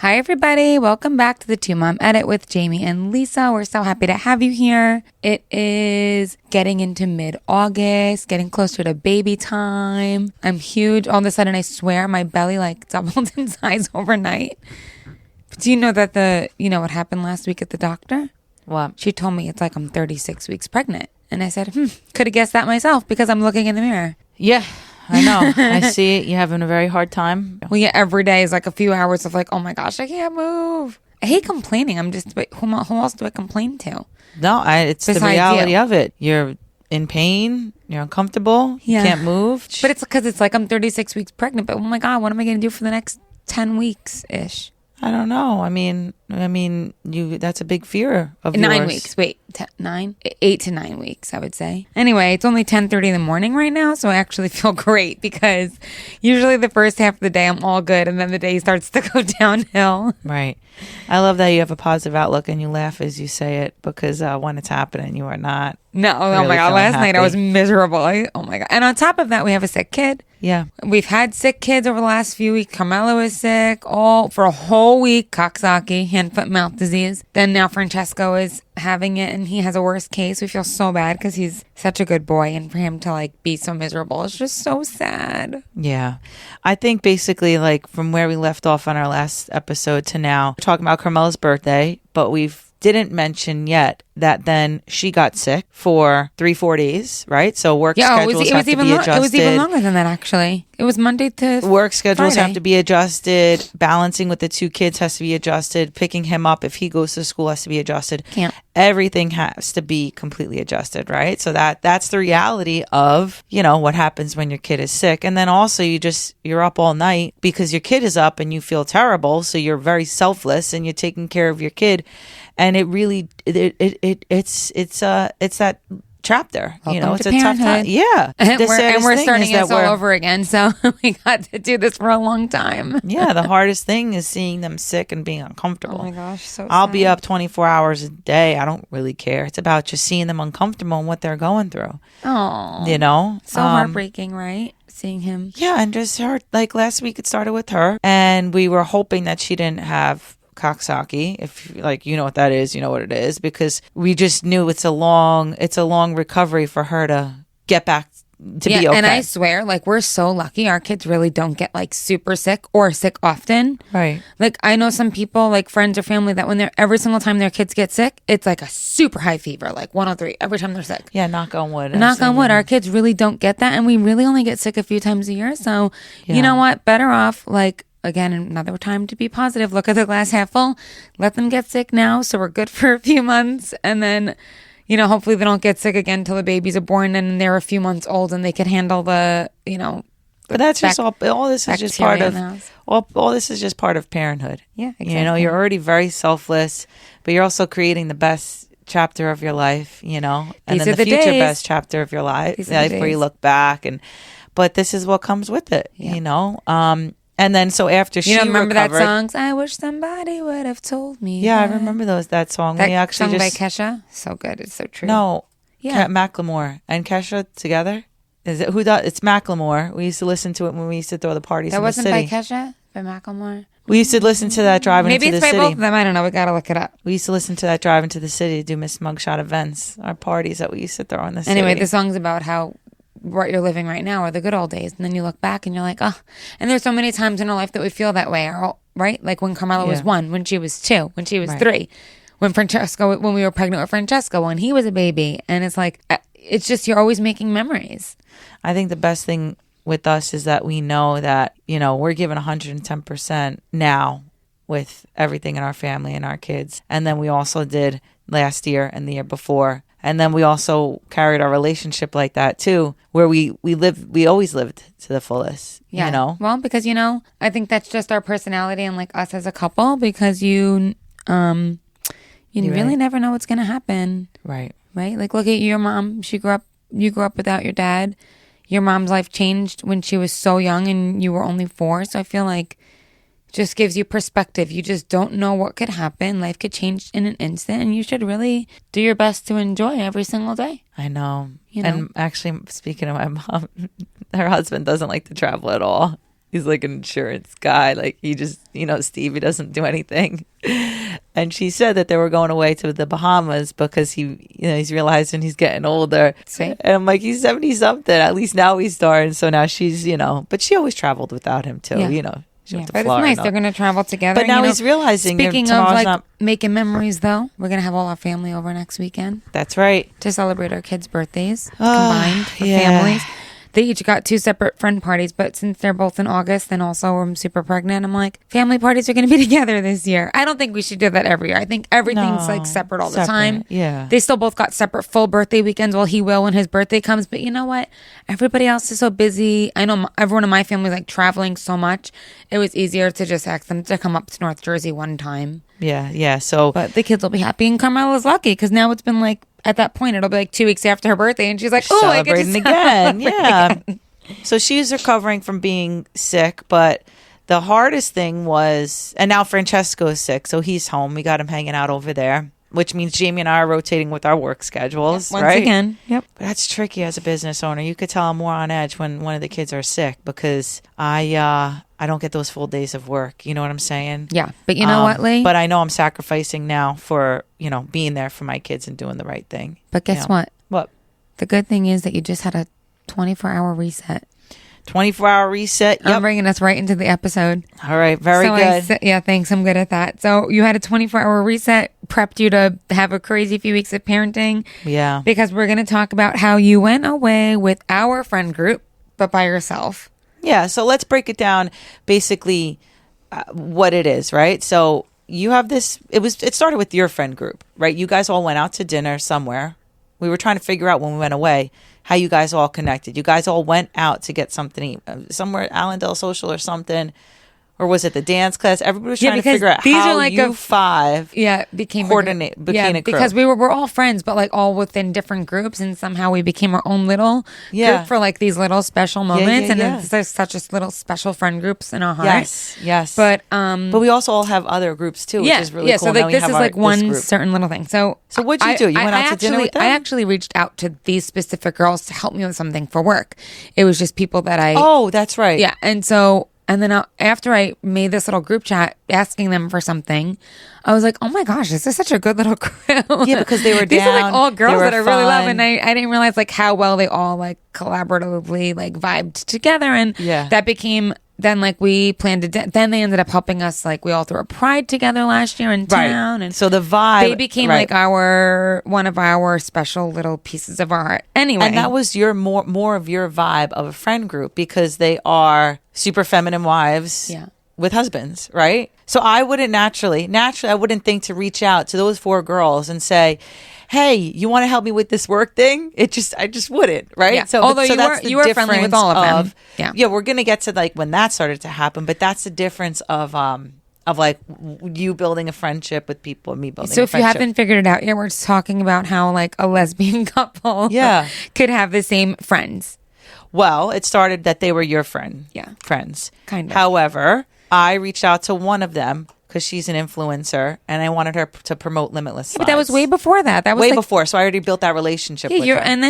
Hi, everybody. Welcome back to the Two Mom Edit with Jamie and Lisa. We're so happy to have you here. It is getting into mid-August, getting closer to baby time. I'm huge. All of a sudden, I swear my belly like doubled in size overnight. But do you know that what happened last week at the doctor? What? She told me it's like I'm 36 weeks pregnant. And I said, could have guessed that myself because I'm looking in the mirror. Yeah, I know. I see it. You're having a very hard time. Well, yeah, every day is like a few hours of like, oh my gosh, I can't move. I hate complaining. Who else do I complain to? No, it's the reality of it. You're in pain. You're uncomfortable. Yeah. You can't move. But it's because it's like I'm 36 weeks pregnant. But oh my God, what am I going to do for the next 10 weeks-ish? I don't know. I mean, that's a big fear of 9 yours. weeks. Wait, 8 to 9 weeks, I would say. Anyway, it's only 10:30 in the morning right now, so I actually feel great because usually the first half of the day I'm all good, and then the day starts to go downhill. Right. I love that you have a positive outlook and you laugh as you say it because when it's happening, you are not. No, really oh my God, last happy. night I was miserable. Oh my God. And on top of that, we have a sick kid. Yeah. We've had sick kids over the last few weeks. Carmelo is sick for a whole week. Coxsackie, hand, foot, mouth disease. Then now Francesco is having it and he has a worse case. We feel so bad because he's such a good boy, and for him to like be so miserable is just so sad. Yeah. I think basically like from where we left off on our last episode to now, we're talking about Carmelo's birthday, but didn't mention yet that then she got sick for 3-4 days, right? So work schedules have to be adjusted. It was even longer than that, actually. It was Monday to work schedules Friday. have to be adjusted. Balancing with the two kids has to be adjusted. Picking him up if he goes to school has to be adjusted. Can't. Everything has to be completely adjusted, right? So that's the reality of, what happens when your kid is sick. And then also you're up all night because your kid is up and you feel terrible. So you're very selfless and you're taking care of your kid. And it really, it's that chapter, Welcome it's to a tough time. parenthood. Yeah. And we're starting this all over again. So we got to do this for a long time. Yeah. The hardest thing is seeing them sick and being uncomfortable. Oh my gosh. So I'll sad. be up 24 hours a day. I don't really care. It's about just seeing them uncomfortable and what they're going through. Oh. So heartbreaking, right? Seeing him. Yeah. And just her, like last week it started with her and we were hoping that she didn't have Coxsackie, if you know what that is, you know what it is, because we just knew it's a long recovery for her to get back to be okay. And I swear, we're so lucky. Our kids really don't get super sick or sick often. Right. I know some people, friends or family, that when every single time their kids get sick, it's like a super high fever, 103 every time they're sick. Yeah, knock on wood. Knock on wood. Our kids really don't get that, and we really only get sick a few times a year. So, You know what? Better off again, another time to be positive. Look at the glass half full. Let them get sick now, so we're good for a few months, and then, hopefully they don't get sick again until the babies are born and they're a few months old and they can handle the. But that's just all this is just part of all this is just part of parenthood. Yeah, exactly. You're already very selfless, but you're also creating the best chapter of your life. And then the future days. best chapter of your life where you look back but this is what comes with it. And then so after she remember recovered, that song? I wish somebody would have told me. Yeah, I remember that song. That we actually song by Kesha, so good. It's so true. No, yeah, Macklemore and Kesha together. Is it who does? It's Macklemore. We used to listen to it when we used to throw the parties. That in wasn't the city. by Kesha, by Macklemore. We used to listen to that driving Maybe into the city. Maybe it's by both of them. I don't know. We gotta look it up. We used to listen to that driving to the city to do Miss Mugshot events, our parties that we used to throw in the city. Anyway, the song's about how what you're living right now are the good old days, and then you look back and you're like, oh. And there's so many times in our life that we feel that way, right? Like when Carmelo was 1, when she was 2, when she was 3, when we were pregnant with Francesco, when he was a baby, and it's just you're always making memories. I think the best thing with us is that we know that we're given 110% now with everything in our family and our kids, and then we also did last year and the year before. And then we also carried our relationship like that too, where we always lived to the fullest. Yeah. Well, because I think that's just our personality and us as a couple, because you really never know what's gonna happen. Right. Right. Look at your mom. You grew up without your dad. Your mom's life changed when she was so young and you were only 4. So I feel like just gives you perspective. You just don't know what could happen. Life could change in an instant, and you should really do your best to enjoy every single day. I know. And actually, speaking of my mom, her husband doesn't like to travel at all. He's like an insurance guy. Like he just, Stevie doesn't do anything. And she said that they were going away to the Bahamas because he's realizing he's getting older. See? And I'm like, he's 70 something. At least now he's starting. So now she's, but she always traveled without him too, She went to but it's Florida. nice. They're going to travel together. But now he's realizing. Speaking of like making memories, though, we're going to have all our family over next weekend That's right. to celebrate our kids' birthdays combined for families. They each got 2 separate friend parties, but since they're both in August and also I'm super pregnant, I'm like, family parties are going to be together this year. I don't think we should do that every year. I think everything's like separate all the time. Yeah. They still both got separate full birthday weekends. Well, he will when his birthday comes. But you know what? Everybody else is so busy. I know everyone in my family is like traveling so much. It was easier to just ask them to come up to North Jersey one time. Yeah. So, but the kids will be happy, and Carmela's lucky because now it's been like, at that point, it'll be like 2 weeks after her birthday, and she's like, "Oh, I get to celebrating again." Yeah. Again. So she's recovering from being sick, but the hardest thing was, and now Francesco is sick, so he's home. We got him hanging out over there, which means Jamie and I are rotating with our work schedules. Once right? again, yep. But that's tricky as a business owner. You could tell I'm more on edge when one of the kids are sick because I don't get those full days of work. You know what I'm saying? Yeah, but you know what, Lee? But I know I'm sacrificing now for being there for my kids and doing the right thing. But guess what? What? The good thing is that you just had a 24-hour reset. 24-hour reset. Yep. I'm bringing us right into the episode. All right. Very good. Yeah, thanks. I'm good at that. So you had a 24-hour reset, prepped you to have a crazy few weeks of parenting. Yeah. Because we're going to talk about how you went away with our friend group, but by yourself. Yeah. So let's break it down basically what it is, right? So you have this, it started with your friend group, right? You guys all went out to dinner somewhere. We were trying to figure out when we went away how you guys all connected. You guys all went out to get something to eat, somewhere, Allendale Social or something. Or was it the dance class? Everybody was trying to figure out how like you five became a crew. Because we're all friends, but like all within different groups, and somehow we became our own little group for like these little special moments. And it's like such a little special friend groups in our heart. Yes. But we also all have other groups too, which is really cool. So like this is like one certain little thing. So what'd you do? You went out to dinner with them? I actually reached out to these specific girls to help me with something for work. It was just people that I that's right. Yeah, and so. And then after I made this little group chat asking them for something, I was like, oh my gosh, this is such a good little crew. Yeah, because they were These down. are like all girls that I really love. fun. And I didn't realize like how well they all like collaboratively like vibed together. And that became... Then like we planned to then they ended up helping us, like we all threw a pride together last year in town, and so the vibe they became like one of our special little pieces of art anyway. And that was your more of your vibe of a friend group because they are super feminine wives with husbands, right? So I wouldn't naturally I wouldn't think to reach out to those 4 girls and say, hey, you want to help me with this work thing? I just wouldn't, right? Yeah. So, although that's you were friendly with all of them. Yeah, we're gonna get to like when that started to happen, but that's the difference of like you building a friendship with people and me building. So a if you friendship. haven't figured it out yet, we're just talking about how like a lesbian couple, could have the same friends. Well, it started that they were your friends, kind of. However, I reached out to one of them because she's an influencer, and I wanted her to promote Limitless Slides. But that was way before that. That was way like, before. So I already built that relationship with her. And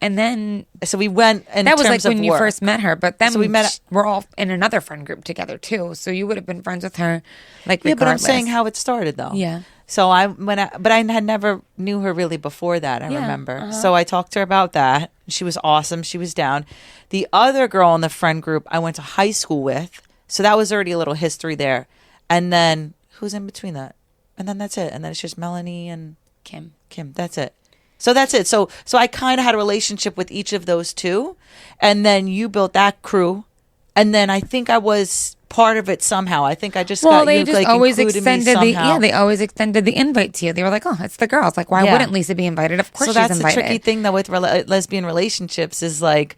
then. So we went. In that was terms like when of you work. first met her. But then so we met. We're all in another friend group together too. So you would have been friends with her, like regardless. But I'm saying how it started though. Yeah. So but I had never knew her really before that. I remember. So I talked to her about that. She was awesome. She was down. The other girl in the friend group I went to high school with. So that was already a little history there. And then who's in between that? And then that's it. And then it's just Melanie and Kim. That's it. So that's it. So I kind of had a relationship with each of those 2. And then you built that crew. And then I think I was part of it somehow. I think I just got they you just like always extended extended they always extended the invite to you. They were like, oh, it's the girls. Like, why wouldn't Lisa be invited? Of course, so she's that's invited. the tricky thing though with lesbian relationships is like,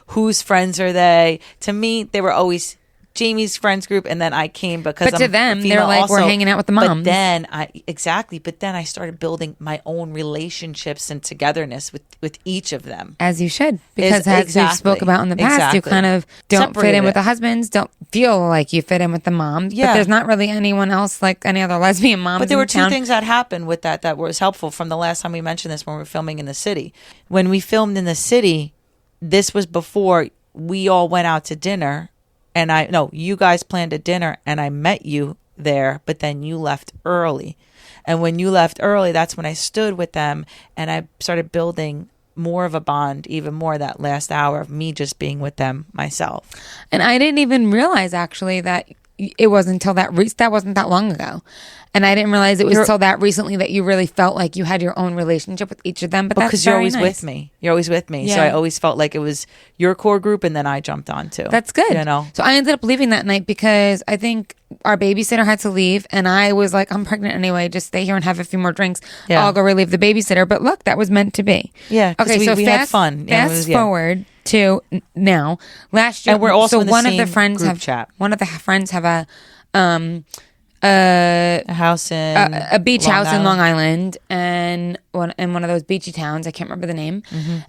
whose friends are they? To me, they were always Jamie's friends group, and then I came because but to them they're like also. We're hanging out with the moms. But then I started building my own relationships and togetherness with each of them, as you should, because as we spoke about in the past, you kind of don't fit in with the husbands, don't feel like you fit in with the moms. But there's not really anyone else like any other lesbian moms. But there were 2 things that happened with that was helpful from the last time we mentioned this when we were filming in the city. When we filmed in the city, this was before we all went out to dinner. and you guys planned a dinner and I met you there, but then you left early. And when you left early, that's when I stood with them and I started building more of a bond, even more that last hour of me just being with them myself. And I didn't even realize actually that it wasn't until that wasn't that long ago. And I didn't realize it was until that recently that you really felt like you had your own relationship with each of them. But because you're always with me. You're always with me. Yeah. So I always felt like it was your core group and then I jumped on too. That's good. You know? So I ended up leaving that night because I think our babysitter had to leave and I was like, I'm pregnant anyway. Just stay here and have a few more drinks. Yeah. I'll go relieve the babysitter. But look, that was meant to be. Yeah. Okay, so we had fun. Fast forward to now. Last year, and we're also in the one same of the friends group chat. One of the friends have a house in a beach Long house Island. in Long Island and in one of those beachy towns. I can't remember the name.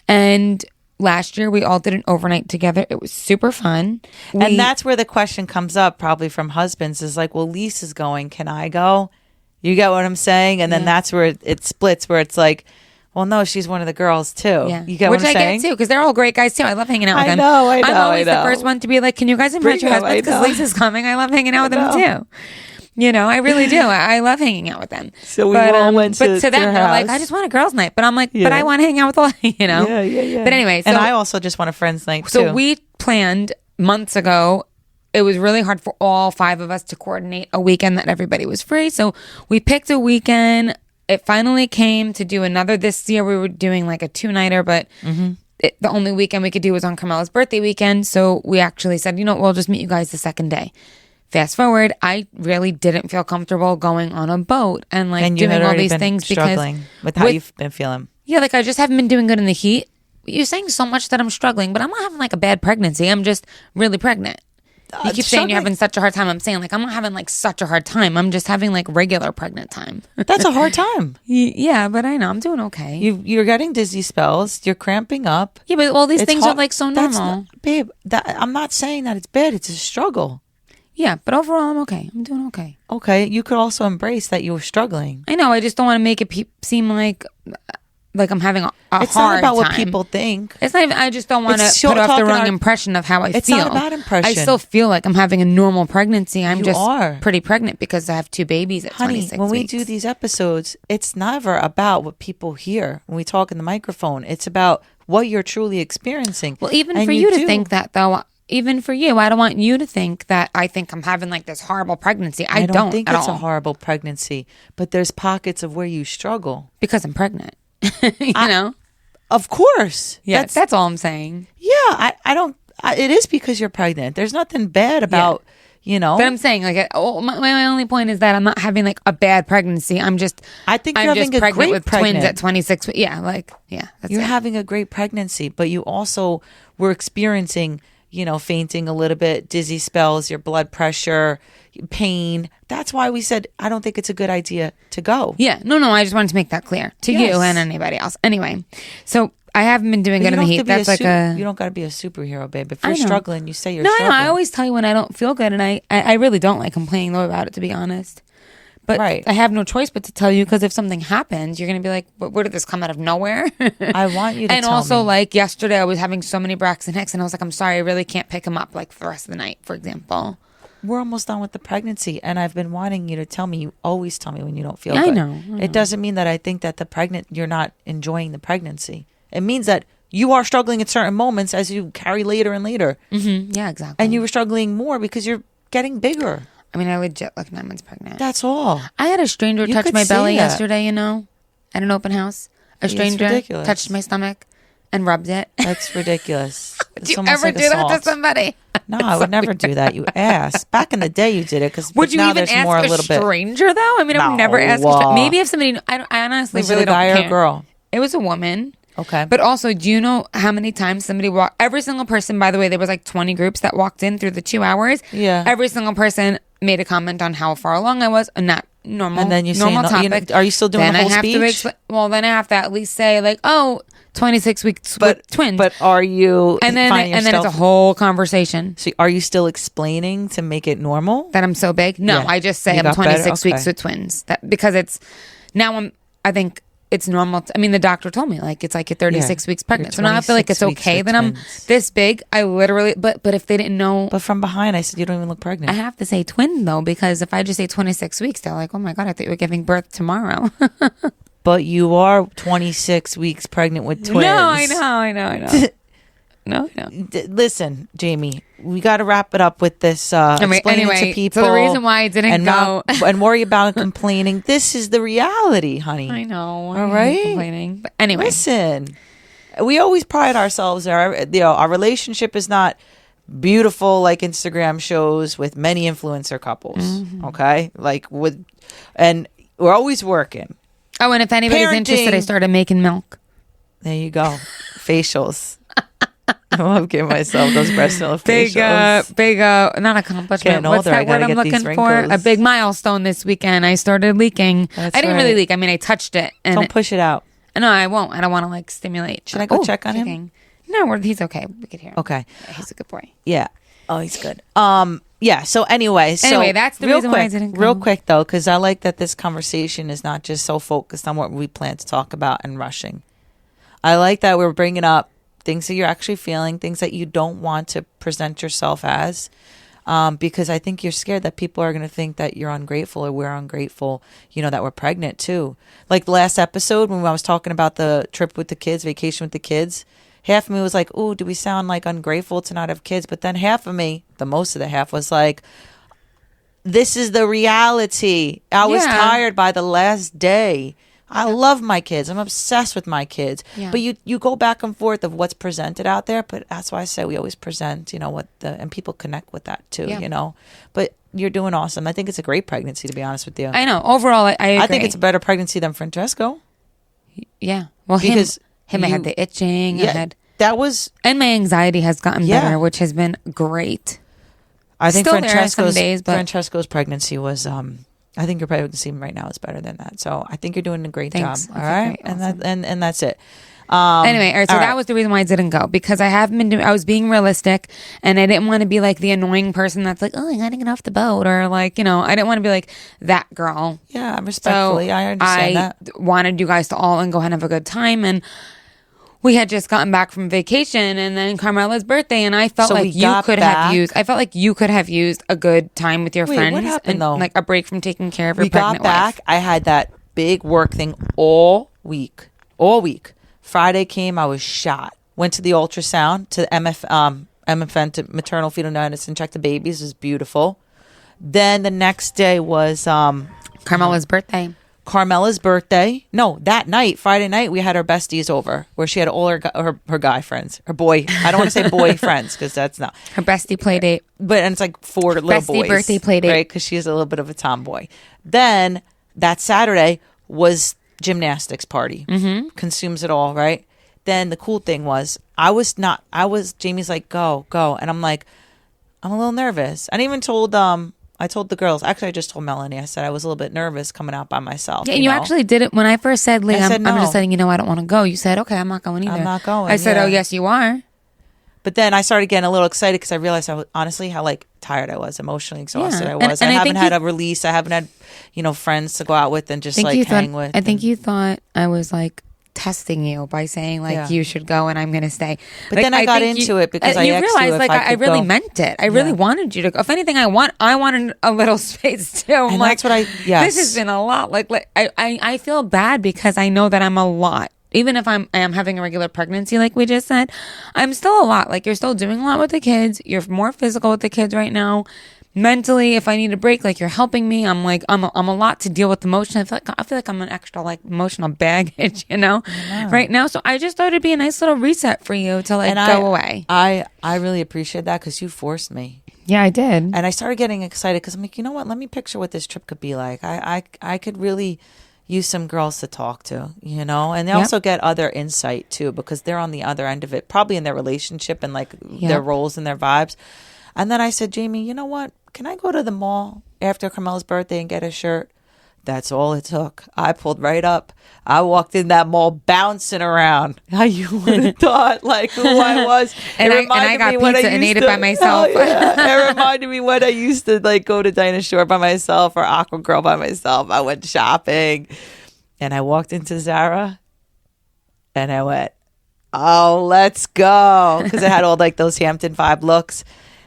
And last year we all did an overnight together. It was super fun. And that's where the question comes up probably from husbands is like, well, Lisa's going. Can I go? You get what I'm saying? And then that's where it splits where it's like, well, no, she's one of the girls too. Yeah. You get what I'm saying? Which I get too, because they're all great guys too. I love hanging out with them. I know. I'm always the first one to be like, can you guys invite your husbands? Because Lisa's coming. I love hanging out with them too. You know, I really do. I love hanging out with them. So we all went to them, they're like, I just want a girls' night. But I'm like, but I want to hang out with all, you know? Yeah. But anyway. And I also just want a friend's night too. So we planned months ago. It was really hard for all 5 of us to coordinate a weekend that everybody was free. So we picked a weekend. It finally came to do another this year. We were doing like a 2-nighter, but the only weekend we could do was on Carmela's birthday weekend. So we actually said, we'll just meet you guys the second day. Fast forward, I really didn't feel comfortable going on a boat and doing all these things struggling with how you've been feeling. Yeah, I just haven't been doing good in the heat. You're saying so much that I'm struggling, but I'm not having a bad pregnancy. I'm just really pregnant. You keep saying you're having such a hard time. I'm saying I'm not having such a hard time. I'm just having regular pregnant time. That's a hard time. Yeah, but I know I'm doing okay. You're getting dizzy spells. You're cramping up. Yeah, but all these things are so normal. Babe, I'm not saying that it's bad. It's a struggle. Yeah, but overall I'm okay. I'm doing okay. Okay, you could also embrace that you were struggling. I know. I just don't want to make it seem like I'm having a hard time. It's not about what people think. It's not even, I just don't want to put off the wrong impression of how I feel. It's not about impression. I still feel like I'm having a normal pregnancy. I'm You are. pretty pregnant because I have 2 babies at 26 weeks. When we do these episodes, it's never about what people hear when we talk in the microphone. It's about what you're truly experiencing. Well, even for you to think that, though, even for you, I don't want you to think that I think I'm having this horrible pregnancy. I don't think at it's all. a horrible pregnancy, but there's pockets of where you struggle. Because I'm pregnant. you know? Of course. Yeah, that's all I'm saying. Yeah, I don't. It is because you're pregnant. There's nothing bad about, But I'm saying, my only point is that I'm not having a bad pregnancy. I think you're having a pregnant great with twins at 26. Yeah, that's you're having a great pregnancy, but you also were experiencing, fainting a little bit, dizzy spells, your blood pressure, pain. That's why we said, I don't think it's a good idea to go. Yeah. No, I just wanted to make that clear to you and anybody else. Anyway, so I haven't been doing good in the heat. That's you don't got to be a superhero, babe. If you're struggling, you say you're struggling. No, I always tell you when I don't feel good, and I really don't like complaining though about it, to be honest. But I have no choice but to tell you, because if something happens, you're going to be like, where did this come out of nowhere? I want you to and tell also, me. Yesterday, I was having so many Braxton Hicks, and I was like, I'm sorry, I really can't pick him up for the rest of the night, for example. We're almost done with the pregnancy, and I've been wanting you to tell me. You always tell me when you don't feel good. I know. It doesn't mean that I think that you're not enjoying the pregnancy. It means that you are struggling at certain moments as you carry later and later. Mm-hmm. Yeah, exactly. And you were struggling more because you're getting bigger. I mean, I legit look 9 months pregnant. That's all. I had a stranger touch my belly yesterday, at an open house. A stranger touched my stomach and rubbed it. That's ridiculous. Do you ever do that to somebody? No, I would never do that. You ass. Back in the day, you did it because would you now even there's ask more, a little bit. stranger though? I mean, I've never asked. Maybe if somebody, I honestly was really it a guy don't or care. a girl? It was a woman. Okay. But also, do you know how many times somebody walked? Every single person, by the way, there was 20 groups that walked in through the 2 hours. Yeah. Every single person made a comment on how far along I was, and not normal. And then you normal say, topic. are you still doing the whole speech? Then I have to at least say 26 weeks with twins. But are you? And then it's a whole conversation. So are you still explaining to make it normal that I'm so big? No, I just say I'm 26 weeks with twins. Because it's now I think it's normal. I mean, the doctor told me like it's like you're 36 weeks pregnant. So You're now I feel like it's 26 okay weeks that with I'm twins. this big. I literally, but if they didn't know, But from behind, I said, you don't even look pregnant. I have to say twin though, because if I just say 26 weeks, they're like, oh my God, I thought you were giving birth tomorrow. But you are 26 weeks pregnant with twins. No, I know. No. Listen, Jamie, we got to wrap it up with this. Explaining to people. So the reason why I didn't go and worry about complaining. This is the reality, honey. I know. All right. Complaining. But anyway. Listen, we always pride ourselves. Our relationship is not beautiful like Instagram shows with many influencer couples. Mm-hmm. Okay, and we're always working. Oh, and if anybody's Parenting. interested, I started making milk. There you go. Facials. I love giving myself those breast milk facials. Big, not accomplishment. Getting older, What's that I gotta word I'm get these looking for? wrinkles. A big milestone this weekend. I started leaking. That's I didn't really right. leak. I mean, I touched it. And Don't push it out. No, I won't. I don't want to like stimulate. Should I go check on him? checking. No, he's okay. We could hear him. Okay. Yeah, he's a good boy. Yeah. Oh, he's good. Yeah. So anyway, That's the reason why I didn't go. Real quick though, because I like that this conversation is not just so focused on what we plan to talk about and rushing. I like that we're bringing up things that you're actually feeling, things that you don't want to present yourself as, because I think you're scared that people are going to think that you're ungrateful or we're ungrateful, that we're pregnant too. Like the last episode when I was talking about the trip with the kids, vacation with the kids, half of me was like, "Ooh, do we sound like ungrateful to not have kids?" But then half of me, the most of the half, was like, "This is the reality. I was tired by the last day. I love my kids. I'm obsessed with my kids." Yeah. But you go back and forth of what's presented out there. But that's why I say we always present, and people connect with that too, But you're doing awesome. I think it's a great pregnancy, to be honest with you. I know. Overall, I agree. I think it's a better pregnancy than Francesco. Yeah. Well, Because I had the itching. Yeah, that was. And my anxiety has gotten better, which has been great. I think Still there are some days, but Francesco's pregnancy was. I think your pregnancy right now is better than that. So I think you're doing a great Thanks. job. Okay, All right, great. Awesome. and that's it. Anyway, all right, so all that right. was the reason why I didn't go, because I haven't been doing, I was being realistic, and I didn't want to be like the annoying person that's like, oh, I gotta get off the boat, or like, I didn't want to be like that girl. Yeah, respectfully, I understand that. Wanted you guys to all and go ahead and have a good time, and we had just gotten back from vacation, and then Carmela's birthday, and I felt So we like you got could back. have used. I felt like you could have used a good time with your Wait, friends, what happened, and though? like a break from taking care of your We got pregnant back. wife. I had that big work thing all week. All week. Friday came. I was shot. Went to the ultrasound to the MFN to maternal fetal medicine. Checked the babies. It was beautiful. Then the next day was Carmela's birthday. Carmela's birthday. No, that night, Friday night, we had our besties over, where she had all her guy friends, her boy. I don't want to say boy friends because that's not Her bestie play date. and it's like 4 little Bestie boys. birthday play date. Right, because she's a little bit of a tomboy. Then that Saturday was gymnastics party. Mm-hmm. Consumes it all, right? Then the cool thing was, Jamie's like, go. And I'm like, I'm a little nervous. I even told, I told the girls, actually I just told Melanie, I said I was a little bit nervous coming out by myself. Yeah, you actually did it when I first said, Lee, I'm said no. just letting you know I don't want to go. You said, okay, I'm not going either. I'm not going, I said, yeah. oh, yes, you are. But then I started getting a little excited because I realized honestly how tired I was, emotionally exhausted Yeah. I was. And I I haven't think had a release. I haven't had, friends to go out with and just hang with. I think you thought I was like testing you by saying Yeah. you should go and I'm going to stay. But then I got into it because I you asked you realized if I I could really go. meant it. I really wanted you to go. If anything, I wanted a little space too. I'm And like, that's what yes. this has been a lot. I feel bad because I know that I'm a lot. Even if I am having a regular pregnancy, like we just said, I'm still a lot. Like, you're still doing a lot with the kids. You're more physical with the kids right now. Mentally, if I need a break, you're helping me. I'm a lot to deal with emotionally. I feel like I'm an extra emotional baggage, right now. So I just thought it'd be a nice little reset for you to go away. I really appreciate that because you forced me. Yeah, I did. And I started getting excited because I'm like, you know what? Let me picture what this trip could be like. I could really use some girls to talk to, and they also get other insight too, because they're on the other end of it, probably in their relationship and their roles and their vibes. And then I said, Jamie, you know what? Can I go to the mall after Carmela's birthday and get a shirt? That's all it took. I pulled right up. I walked in that mall bouncing around. How you would have thought who I was. And I got pizza and ate it by myself. It reminded me when I used to go to Dinah Shore by myself or Aqua Girl by myself. I went shopping. And I walked into Zara and I went, oh, let's go. Because I had all like those Hampton vibe looks.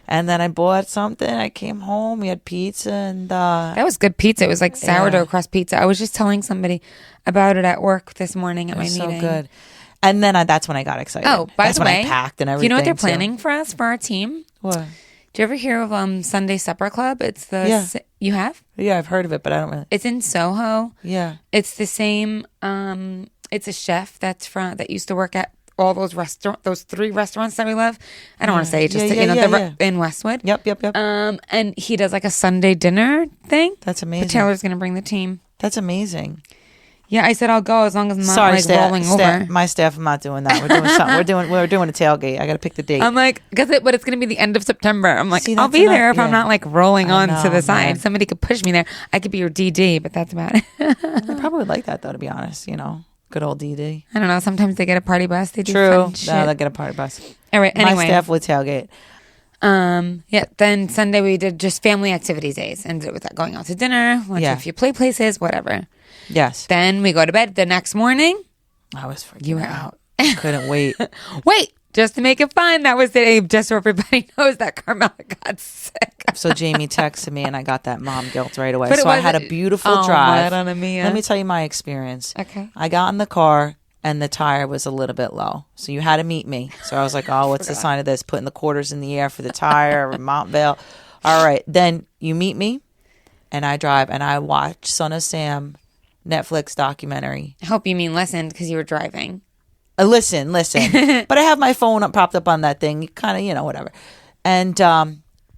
And then I bought something. I came home. We had pizza and That was good pizza. It was like sourdough crust pizza. I was just telling somebody about it at work this morning at my meeting. So good. And then that's when I got excited. Oh, by that's the way, when I packed and everything. Do you know what they're planning for us, for our team? What? Do you ever hear of Sunday Supper Club? It's the you have? Yeah, I've heard of it, but I don't really. It's in Soho. Yeah. It's the same. It's a chef that used to work at all those those 3 restaurants that we love. I don't want to say it, just in Westwood. Yep. And he does like a Sunday dinner thing. That's amazing. But Taylor's gonna bring the team. That's amazing. Yeah, I said I'll go as long as I'm not rolling over. My staff, I'm not doing that. We're doing something. We're doing a tailgate. I got to pick the date. I'm like, but it's going to be the end of September. I'm like, I'll be there if I'm not like rolling on to the side. Somebody could push me there. I could be your DD, but that's about it. I probably would like that though, to be honest. Good old DD. I don't know. Sometimes they get a party bus. They do fun shit. No, they get a party bus. All right. Anyway, my staff would tailgate. Yeah. Then Sunday we did just family activities days, and it was like going out to dinner, went to a few play places, whatever. Yes. Then we go to bed the next morning. I was freaking You were out. Couldn't wait. Wait, just to make it fun, that was the day, just so everybody knows that Carmela got sick. So Jamie texted me and I got that mom guilt right away. So I had a beautiful drive. Let me tell you my experience. Okay. I got in the car and the tire was a little bit low. So you had to meet me. So I was like, oh, what's the sign of this? Putting the quarters in the air for the tire, Montvale. All right. Then you meet me and I drive and I watch Son of Sam Netflix documentary. I hope you mean listened because you were driving. Listen. But I have my phone propped up on that thing. Kind of, whatever. And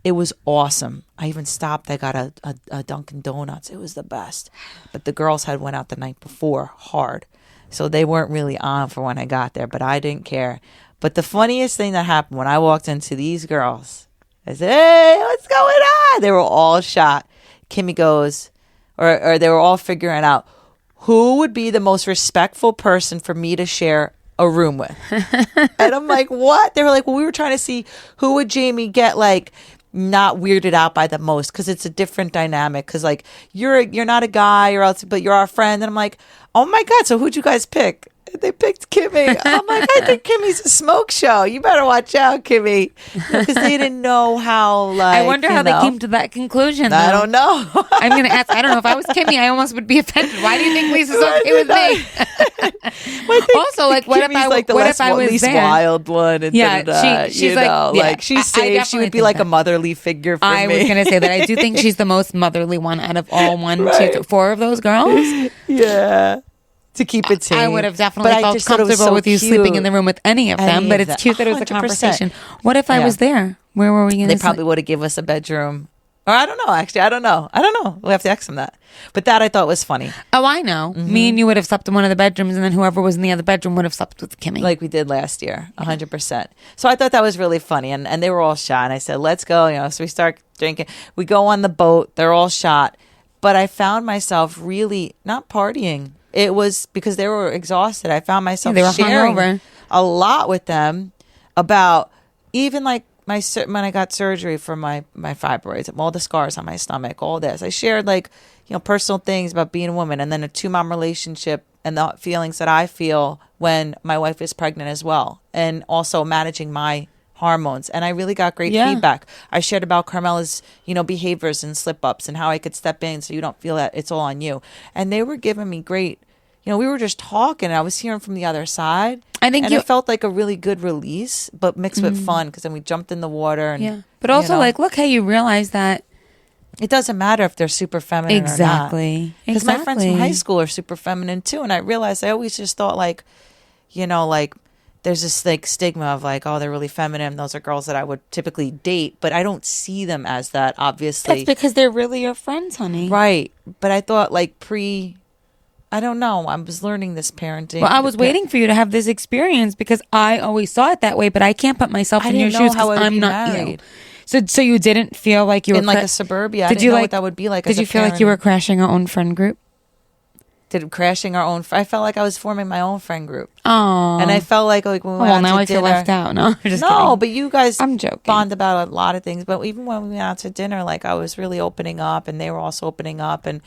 it was awesome. I even stopped. I got a Dunkin' Donuts. It was the best. But the girls had went out the night before hard. So they weren't really on for when I got there. But I didn't care. But the funniest thing that happened when I walked into these girls, I said, hey, what's going on? They were all shot. Kimmy goes, or they were all figuring out who would be the most respectful person for me to share a room with. And I'm like, what? They were like, well, we were trying to see who would Jamie get like not weirded out by the most, because it's a different dynamic. Because like you're not a guy or else, but you're our friend. And I'm like, oh my God, so who'd you guys pick? They picked Kimmy. I'm like, I think Kimmy's a smoke show. You better watch out, Kimmy. Because they didn't know how, like, I wonder how they came to that conclusion, though. I don't know. I'm going to ask. I don't know. If I was Kimmy, I almost would be offended. Why do you think Lisa's okay with me? Also, like, what Kimmy's if I was least there? wild one. And she's like, she's safe. She would be like a motherly figure for me. I was going to say that. I do think she's the most motherly one out of all 4 of those girls. Yeah. To keep it tame. I would have definitely felt comfortable with you sleeping in the room with any of them, but it's cute that it was a conversation. What if I was there? Where were we going to They probably would have given us a bedroom. Or I don't know, actually. I don't know. We'll have to ask them that. But that I thought was funny. Oh, I know. Mm-hmm. Me and you would have slept in one of the bedrooms, and then whoever was in the other bedroom would have slept with Kimmy. Like we did last year, 100%. So I thought that was really funny. And they were all shot. And I said, let's go. So we start drinking. We go on the boat. They're all shot. But I found myself really not partying. It was because they were exhausted. I found myself sharing a lot with them about even like when I got surgery for my fibroids, all the scars on my stomach, all this. I shared like, personal things about being a woman, and then a 2-mom relationship and the feelings that I feel when my wife is pregnant as well, and also managing my hormones. And I really got great feedback. I shared about Carmela's, behaviors and slip ups and how I could step in so you don't feel that it's all on you. And they were giving me great, we were just talking and I was hearing from the other side. It felt like a really good release, but mixed with fun, because then we jumped in the water. And, but also like, look, hey, you realize that it doesn't matter if they're super feminine or not. Exactly. Because my friends from high school are super feminine too. And I realized I always just thought like, like, there's this like stigma of like, oh, they're really feminine. Those are girls that I would typically date, but I don't see them as that, obviously. That's because they're really your friends, honey. Right. But I thought like I don't know. I was learning this parenting. Well, I was waiting for you to have this experience because I always saw it that way, but I can't put myself in your shoes because I'm not married. So you didn't feel like you were in like a suburbia. I didn't know what that would be like. Did you feel like you were crashing our own friend group? Crashing our own. I felt like I was forming my own friend group. Oh, and I felt like when we went out now to I dinner, feel left out. No, I'm just kidding. But you guys, I'm joking. Bond about a lot of things. But even when we went out to dinner, like I was really opening up, and they were also opening up, and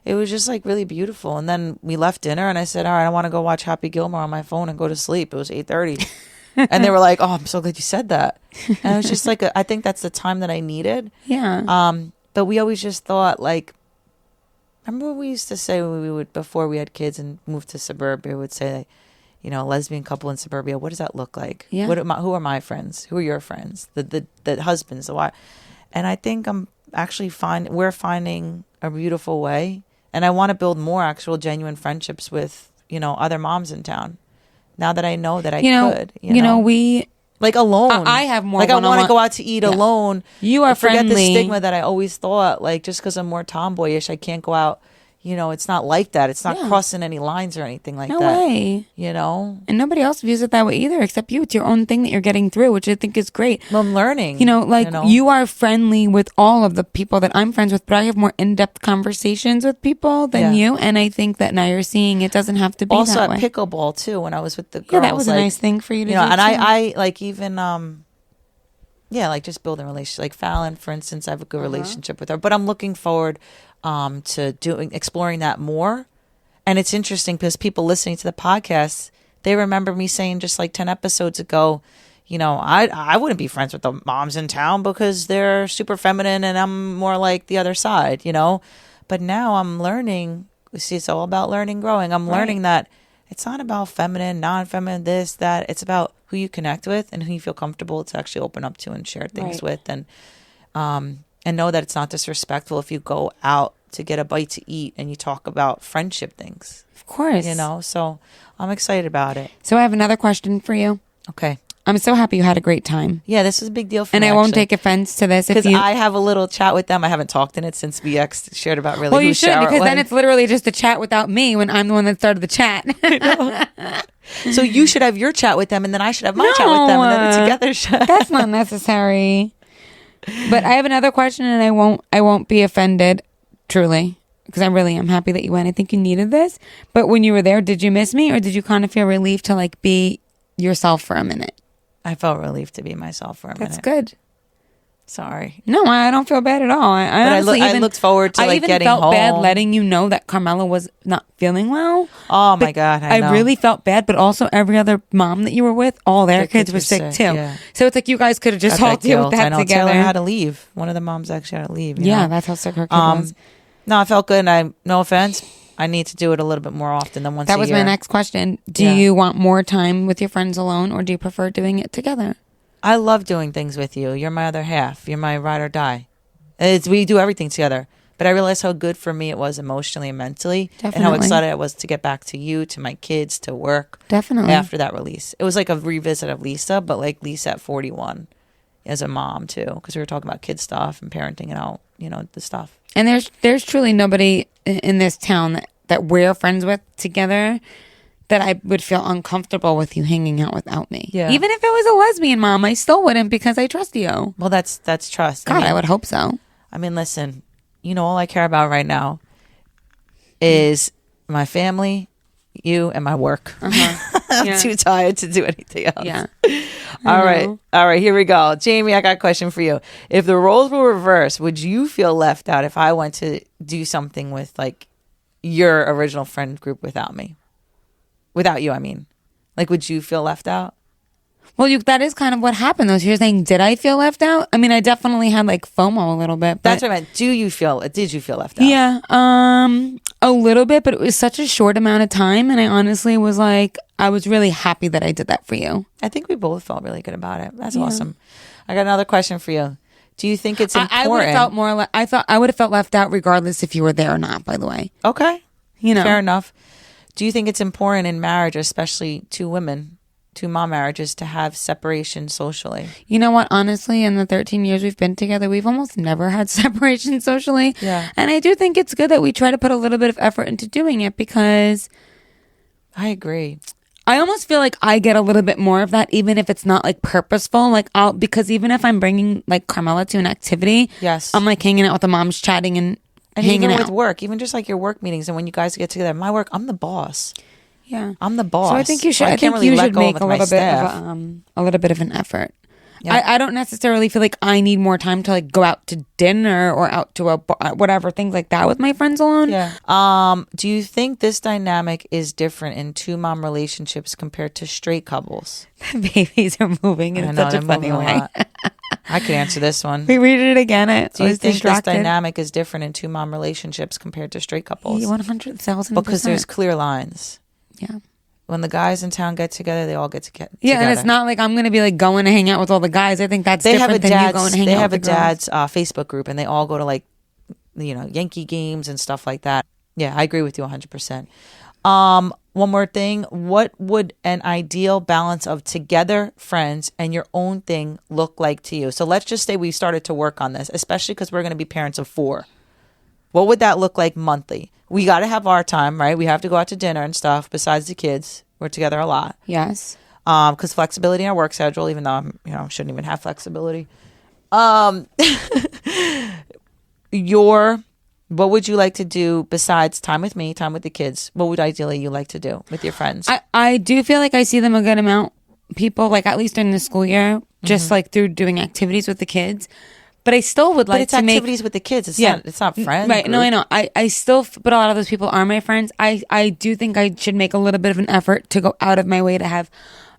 it was just like really beautiful. And then we left dinner and I said, all right, I want to go watch Happy Gilmore on my phone and go to sleep. It was 8:30. And they were like, oh, I'm so glad you said that. And it was just like, I think that's the time that I needed. Yeah. But we always just thought like, remember what we used to say when we would, before we had kids and moved to suburbia, we would say, like, you know, a lesbian couple in suburbia, what does that look like? Yeah. Who are my friends? Who are your friends? The husbands, the wife. And I think we're finding a beautiful way. And I want to build more actual genuine friendships with, you know, other moms in town. Now that I know that I could, you know, we like alone. I have more. Like I want to go out to eat alone. You are forget friendly. the stigma that I always thought. Like just because I'm more tomboyish, I can't go out. You know, it's not like that. It's not crossing any lines or anything like that. No way. You know? And nobody else views it that way either, except you. It's your own thing that you're getting through, which I think is great. Well, I'm learning. You know, like you are friendly with all of the people that I'm friends with, but I have more in-depth conversations with people than you. And I think that now you're seeing it doesn't have to be also that way. Also at pickleball, too, when I was with the girls. Yeah, that was a nice thing for you to do, and too. I like even... like just building relationships. Like Fallon, for instance, I have a good relationship with her. But I'm looking forward to exploring that more. And it's interesting because people listening to the podcast, they remember me saying just like 10 episodes ago, you know, I wouldn't be friends with the moms in town because they're super feminine and I'm more like the other side, you know. But now I'm learning. See, it's all about learning, growing. I'm learning that it's not about feminine, non-feminine, this, that. It's about who you connect with and who you feel comfortable to actually open up to and share things with. And know that it's not disrespectful if you go out to get a bite to eat and you talk about friendship things. Of course. You know, so I'm excited about it. So I have another question for you. Okay. I'm so happy you had a great time. Yeah, this is a big deal for me. And I won't actually. take offense to this. Because I have a little chat with them. I haven't talked in it since we shared about really well, you whose should, shower because then it's literally just a chat without me when I'm the one that started the chat. So you should have your chat with them and then I should have my chat with them and then together chat. That's not necessary. But I have another question and I won't be offended, truly. Because I really am happy that you went. I think you needed this. But when you were there, did you miss me or did you kind of feel relieved to like be yourself for a minute? I felt relieved to be myself for a minute. That's good. Sorry. No, I don't feel bad at all. I looked forward to like getting home. I even felt bad letting you know that Carmela was not feeling well. Oh my God, I know. I really felt bad, but also every other mom that you were with, all their kids were sick too. Yeah. So it's like you guys could have just all dealt with that together. Taylor had to leave. One of the moms actually had to leave. Yeah, that's how sick her kid was. No, I felt good, and no offense, I need to do it a little bit more often than once a year. That was my next question. Do you want more time with your friends alone, or do you prefer doing it together? I love doing things with you. You're my other half. You're my ride or die. We do everything together. But I realized how good for me it was emotionally and mentally. Definitely. And how excited I was to get back to you, to my kids, to work. Definitely. After that release. It was like a revisit of Lisa, but like Lisa at 41 as a mom too. Because we were talking about kid stuff and parenting and all, you know, the stuff. And there's truly nobody in this town that we're friends with together that I would feel uncomfortable with you hanging out without me. Yeah. Even if it was a lesbian mom, I still wouldn't because I trust you. Well, that's trust. God, I would hope so. I mean, listen, you know, all I care about right now is my family, you, and my work. I'm too tired to do anything else. Yeah. All right, here we go. Jamie, I got a question for you. If the roles were reversed, would you feel left out if I went to do something with like your original friend group without me? Without you, I mean. Like, would you feel left out? Well, that is kind of what happened, though. So you're saying, did I feel left out? I mean, I definitely had like FOMO a little bit. But that's what I meant. Did you feel left out? Yeah, a little bit, but it was such a short amount of time. And I honestly was like, I was really happy that I did that for you. I think we both felt really good about it. That's awesome. I got another question for you. Do you think it's important? I would have felt more. I thought I would have felt left out regardless if you were there or not. By the way. Okay. You know, fair enough. Do you think it's important in marriage, especially two mom marriages, to have separation socially? You know what? Honestly, in the 13 years we've been together, we've almost never had separation socially. Yeah. And I do think it's good that we try to put a little bit of effort into doing it because I agree. I almost feel like I get a little bit more of that, even if it's not like purposeful. Like because even if I'm bringing like Carmela to an activity, yes, I'm like hanging out with the moms, chatting and hanging even out. with work, even just like your work meetings and when you guys get together. My work, I'm the boss. Yeah, I'm the boss. So I think you should. I think you should make a little bit of an effort. Yeah. I don't necessarily feel like I need more time to like go out to dinner or out to a bar, whatever, things like that with my friends alone. Yeah. Do you think this dynamic is different in two mom relationships compared to straight couples? The babies are moving in such a funny way. I could answer this one. We read it again. Do you think distracted. this dynamic is different in two mom relationships compared to straight couples? 100,000%. Because there's clear lines. Yeah. When the guys in town get together, they all get together. Yeah, and it's not like I'm going to be like going to hang out with all the guys. I think that's different than you going to hang out with the girls. They have a dad's Facebook group, and they all go to like, Yankee games and stuff like that. Yeah, I agree with you 100%. One more thing. What would an ideal balance of together friends and your own thing look like to you? So let's just say we started to work on this, especially because we're going to be parents of 4. What would that look like monthly? We got to have our time, right? We have to go out to dinner and stuff. Besides the kids, we're together a lot. Yes. Because flexibility in our work schedule, even though I shouldn't even have flexibility. What would you like to do besides time with me, time with the kids? What would ideally you like to do with your friends? I do feel like I see them a good amount. People, like at least during the school year, just like through doing activities with the kids. But I still would like to make activities with the kids. It's not friends. Right. No, I know. I still, but a lot of those people are my friends. I do think I should make a little bit of an effort to go out of my way to have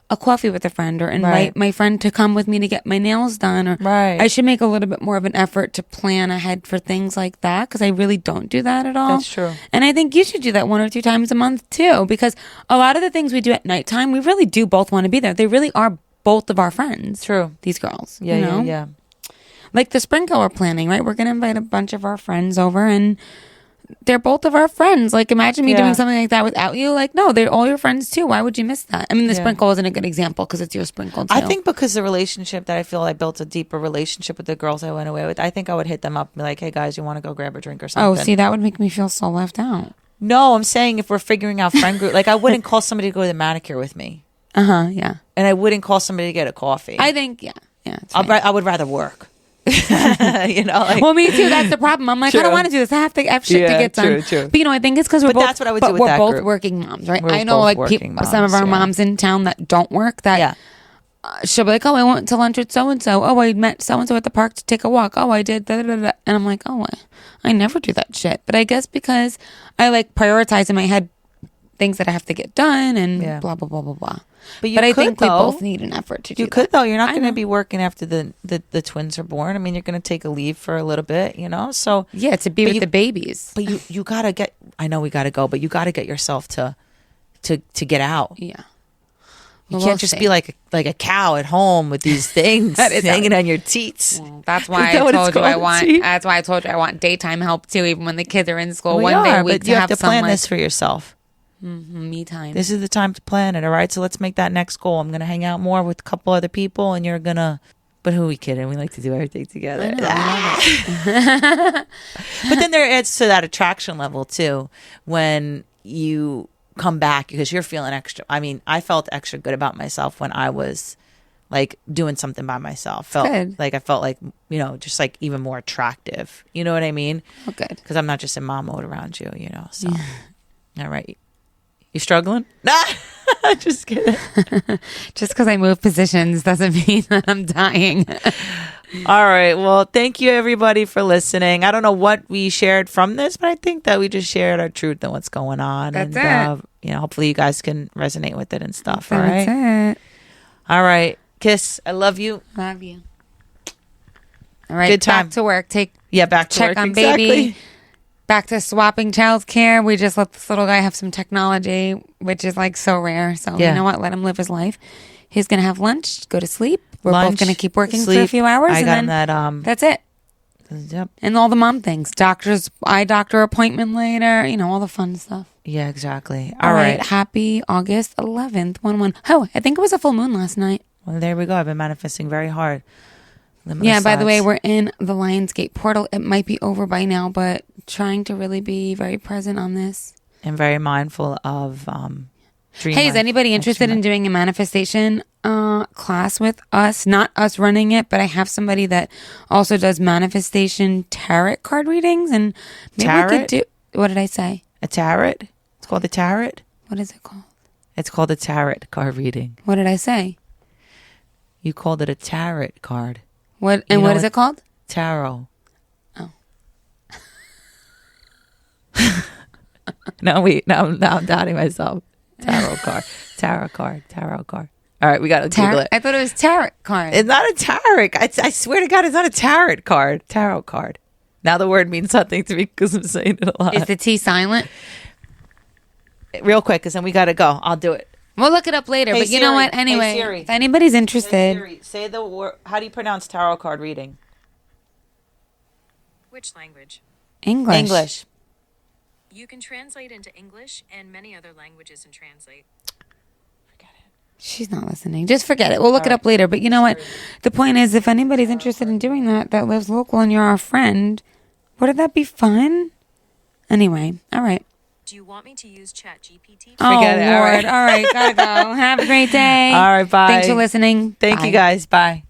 a coffee with a friend or invite my friend to come with me to get my nails done. Or I should make a little bit more of an effort to plan ahead for things like that because I really don't do that at all. That's true. And I think you should do that 1 or 2 times a month too, because a lot of the things we do at nighttime, we really do both want to be there. They really are both of our friends. True. These girls. Yeah, yeah. Like the sprinkle we're planning, right? We're going to invite a bunch of our friends over and they're both of our friends. Like imagine me doing something like that without you. Like, no, they're all your friends too. Why would you miss that? I mean, the sprinkle isn't a good example because it's your sprinkle too. I think because the relationship that I feel I built a deeper relationship with the girls I went away with, I think I would hit them up and be like, hey guys, you want to go grab a drink or something? Oh, see, that would make me feel so left out. No, I'm saying if we're figuring out friend group, like I wouldn't call somebody to go to the manicure with me. Yeah. And I wouldn't call somebody to get a coffee. I think, yeah. I would rather work. Well, me too. That's the problem. I'm like, I don't want to do this. I have shit to get done. True. But I think it's because we're both. That's what I would do with we're that both group. working moms, right? We're I know, both like working some of our moms in town that don't work. That she'll be like, oh, I went to lunch with so and so. Oh, I met so and so at the park to take a walk. Oh, I did. Da, da, da, da. And I'm like, oh, I never do that shit. But I guess because I like prioritize in my head things that I have to get done and blah blah blah blah blah. But I think we both need an effort to do that. You could though. You're not going to be working after the twins are born. I mean, you're going to take a leave for a little bit, So yeah, to be with the babies. But you got to get. I know we got to go, but you got to get yourself to get out. Yeah. You can't just be like a cow at home with these things hanging on your teats. Well, that's why I told you I want. That's why I told you I want daytime help too, even when the kids are in school. One day a week but you have to plan this for yourself. Me time. This is the time to plan it. All right. So let's make that next goal. I'm gonna hang out more with a couple other people, and you're gonna. But who are we kidding? We like to do everything together. But then there adds to that attraction level too when you come back because you're feeling extra. I mean, I felt extra good about myself when I was like doing something by myself. I felt like just like even more attractive. You know what I mean? Oh, good. Because I'm not just in mom mode around you. So all right. You struggling? Nah, just kidding. Just because I move positions doesn't mean that I'm dying. All right. Well, thank you everybody for listening. I don't know what we shared from this, but I think that we just shared our truth and what's going on. That's it. Hopefully you guys can resonate with it and stuff. That's all right. It. All right. Kiss. I love you. Love you. All right. Good time. Back to work. Back to work. Check on exactly. baby. Back to swapping childcare. We just let this little guy have some technology, which is like so rare. So you know what? Let him live his life. He's gonna have lunch, go to sleep. We're both gonna keep working for a few hours. I got that. That's it. Yep. And all the mom things, eye doctor appointment later. All the fun stuff. Yeah, exactly. All right. Happy August 11th. 1/1. Oh, I think it was a full moon last night. Well, there we go. I've been manifesting very hard. By the way, we're in the Lionsgate portal. It might be over by now, but trying to really be very present on this. And very mindful of dream. Hey, is anybody interested in doing a manifestation class with us? Not us running it, but I have somebody that also does manifestation tarot card readings. And maybe we could do... What did I say? A tarot? It's called a tarot? What is it called? It's called a tarot card reading. What did I say? You called it a tarot card. What You know what is it called? Tarot. Oh. No, now I'm doubting myself. Tarot card. Tarot card. Tarot card. All right, we got to Google it. I thought it was tarot card. It's not a tarot. I swear to God, it's not a tarot card. Tarot card. Now the word means something to me because I'm saying it a lot. Is the T silent? Real quick, because then we got to go. I'll do it. We'll look it up later. Hey, but you know Siri. what? Anyway, Hey, Siri. if anybody's Hey, interested, Siri, say the word. How do you pronounce tarot card reading? Which language? English. English. You can translate into English and many other languages and translate. She's not listening. Just forget it. We'll look it up later. But you know what? The point is, if anybody's interested in doing that lives local and you're our friend, wouldn't that be fun? Anyway, all right. Do you want me to use ChatGPT? Forget it. Lord. All right. All right. Gotta go. Have a great day. All right. Bye. Thanks for listening. Thank Bye. you guys. Bye.